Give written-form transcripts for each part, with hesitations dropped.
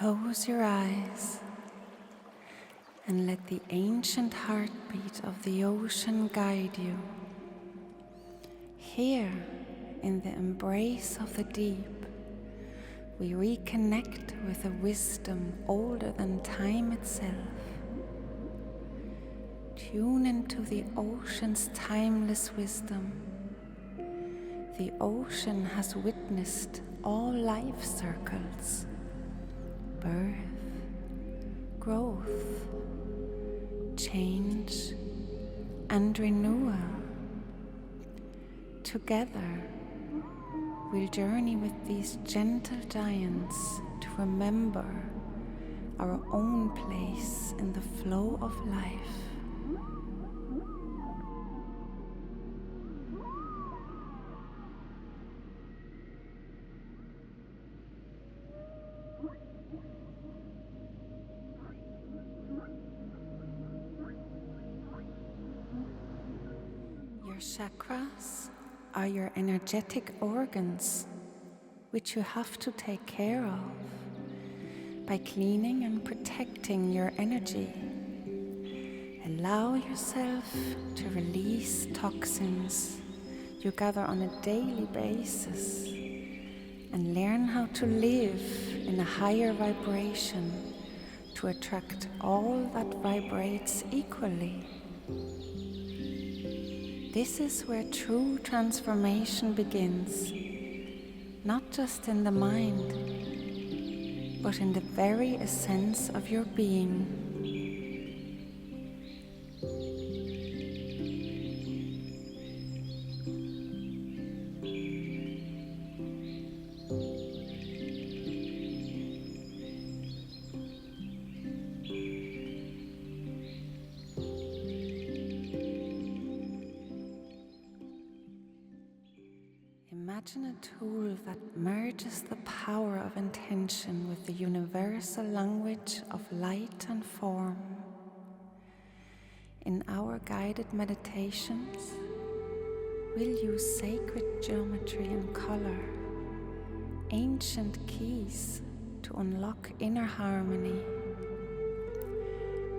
Close your eyes and let the ancient heartbeat of the ocean guide you. Here, in the embrace of the deep, we reconnect with a wisdom older than time itself. Tune into the ocean's timeless wisdom. The ocean has witnessed all life circles: birth, growth, change, and renewal. Together, we'll journey with these gentle giants to remember our own place in the flow of life. Your chakras are your energetic organs, which you have to take care of by cleaning and protecting your energy. Allow yourself to release toxins you gather on a daily basis and learn how to live in a higher vibration to attract all that vibrates equally. This is where true transformation begins, not just in the mind, but in the very essence of your being. Imagine a tool that merges the power of intention with the universal language of light and form. In our guided meditations, we'll use sacred geometry and color, ancient keys to unlock inner harmony.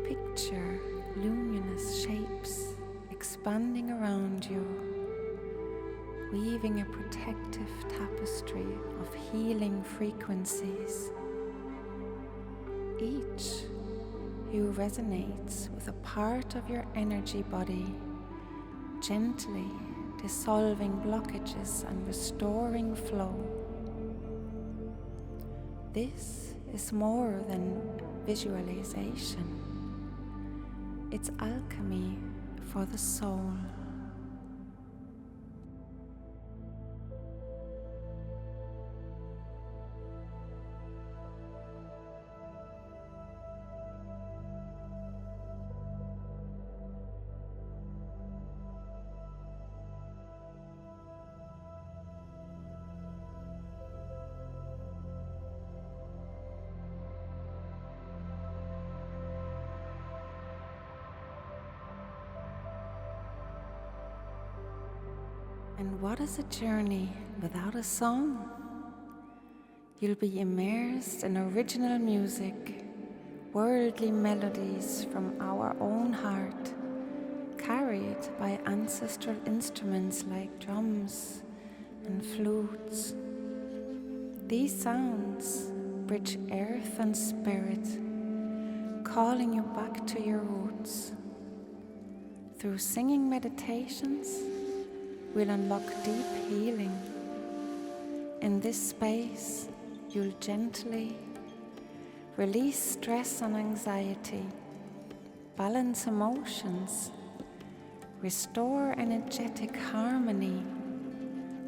Picture luminous shapes expanding around you, weaving a protective tapestry of healing frequencies. Each hue resonates with a part of your energy body, gently dissolving blockages and restoring flow. This is more than visualization. It's alchemy for the soul. And what is a journey without a song? You'll be immersed in original music, worldly melodies from our own heart, carried by ancestral instruments like drums and flutes. These sounds bridge earth and spirit, calling you back to your roots. Through singing meditations, we'll unlock deep healing. In this space, you'll gently release stress and anxiety, balance emotions, restore energetic harmony,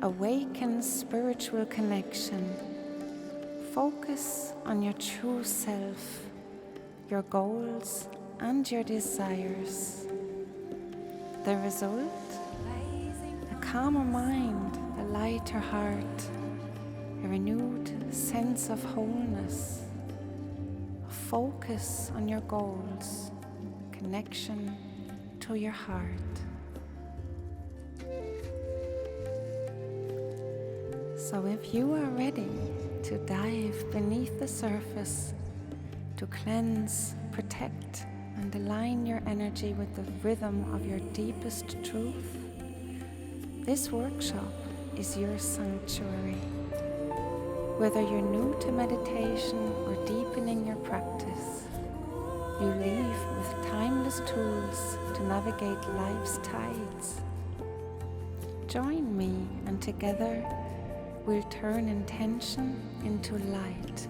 awaken spiritual connection, focus on your true self, your goals and your desires. The result? A calmer mind, a lighter heart, a renewed sense of wholeness, a focus on your goals, connection to your heart. So if you are ready to dive beneath the surface to cleanse, protect, and align your energy with the rhythm of your deepest truth. This workshop is your sanctuary. Whether you're new to meditation or deepening your practice, you leave with timeless tools to navigate life's tides. Join me, and together we'll turn intention into light.